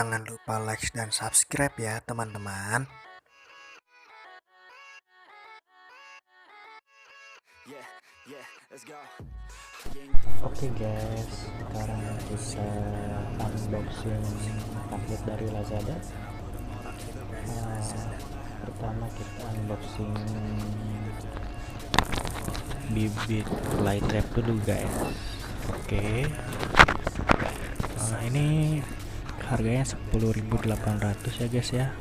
Jangan lupa like dan subscribe ya teman-teman. Oke guys, sekarang kita unboxing paket dari Lazada. Pertama kita unboxing bibit fly trap dulu guys. Oke. Ini harganya 10.800 ya guys ya.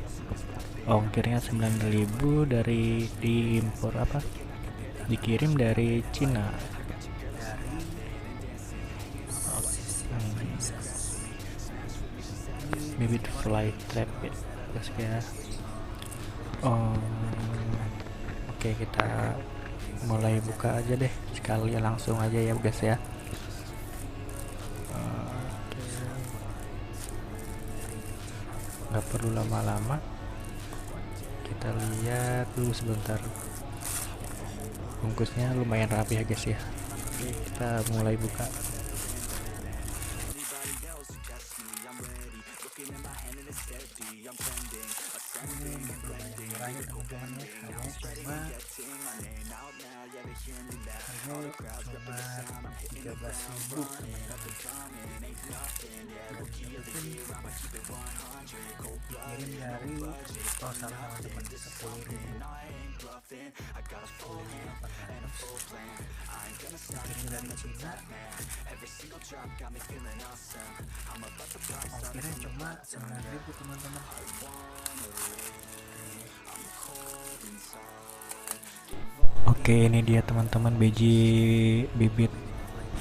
Ongkirnya 9.000 dari diimpor dikirim dari Cina. Bibit fly trap ya guys ya. Oke, kita mulai buka aja deh sekali, langsung aja ya guys ya. Nggak perlu lama-lama, kita lihat dulu sebentar. Bungkusnya lumayan rapi ya guys ya. Oke, kita mulai buka. Dikirim dari salah teman 10.000. Dikirim dari Cina. Ongkirnya cuma 9.000 teman-teman. Oke, ini dia teman-teman bibit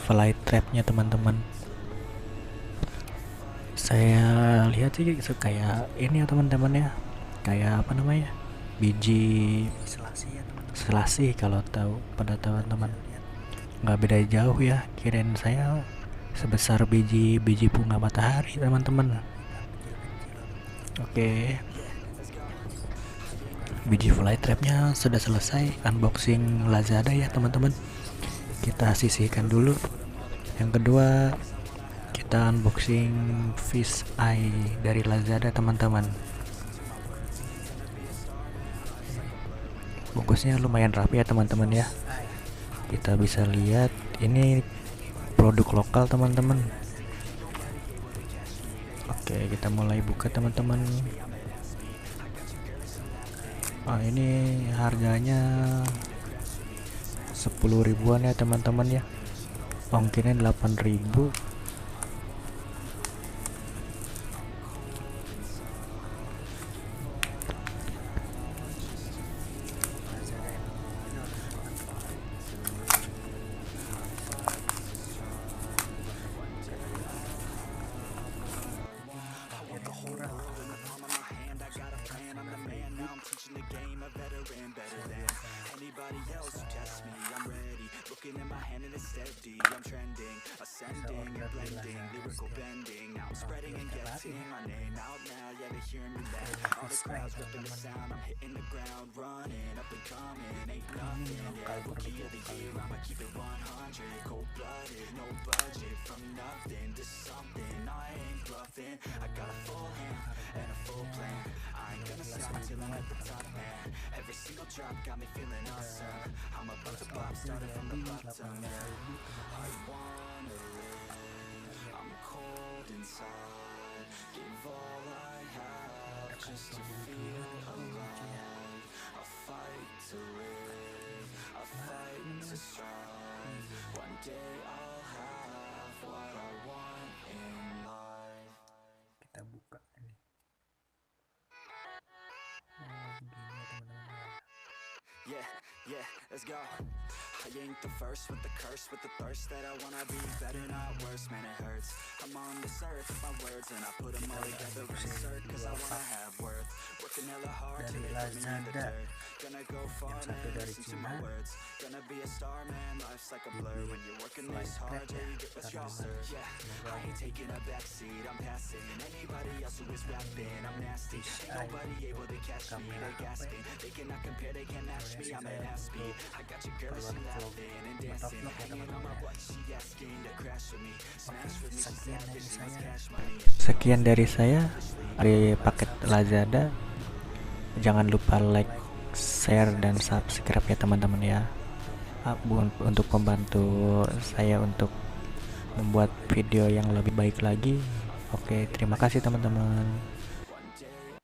fly trapnya teman-teman. Saya lihat sih kayak ini ya teman-teman ya, kayak apa namanya, biji selasi kalau tahu pada teman-teman. Nggak beda jauh ya, kirain saya sebesar biji bunga matahari teman-teman. Oke, biji fly trapnya sudah selesai unboxing Lazada ya teman-teman. Kita sisihkan dulu. Yang kedua, kita unboxing fish eye dari Lazada teman-teman. Bungkusnya lumayan rapi ya teman-teman ya. Kita bisa lihat ini produk lokal teman-teman. Oke, kita mulai buka teman-teman. Ini harganya 10 ribuan ya teman-teman ya. Ongkirnya 8.000. I'm trending, ascending and blending, lyrical bending. Now I'm spreading and getting my name out now. Yeah, they hearing me now. All the crowds ripping the sound. I'm hitting the ground, running up and coming. Ain't nothing. Yeah, rookie of the year. I'ma keep it 100, cold-blooded, no budget. From nothing to something, I ain't bluffing. I got a full hand and a full plan. I ain't gonna stop till I'm at the top, man. Every single drop got me feeling awesome. I'm about to pop, started from the bottom. I wanna live, I'm cold inside. Give all I have just to feel alive. I fight to live, I fight to strive. One day I'll have what I want in life. Kita buka ini. Yeah, let's go. I ain't the first with the curse, with the thirst that I wanna be better, not worse, man it hurts. I'm on this earth, my words, and I put them all together, insert, cause I wanna have worth. Working hella hard till they put me in the dirt. Gonna go far, man, listen to my words. Gonna be a star, man, life's like a blur. When you're working this hard, yeah, you get what you deserve. Yeah, I ain't taking a backseat, I'm passing anybody else who is rapping, I'm nasty. Ain't nobody able to catch me, they're gasping. They cannot compare, they can't match me, I'm at half speed. I got your girl, she laughing and dancing, hanging on my butt, she asking to crash with me, smash with me, she said that she wants cash money. Sekian dari saya. dari paket Lazada. Jangan lupa like, share, dan subscribe ya teman-teman ya, untuk membantu saya untuk membuat video yang lebih baik lagi. Oke, terima kasih teman-teman.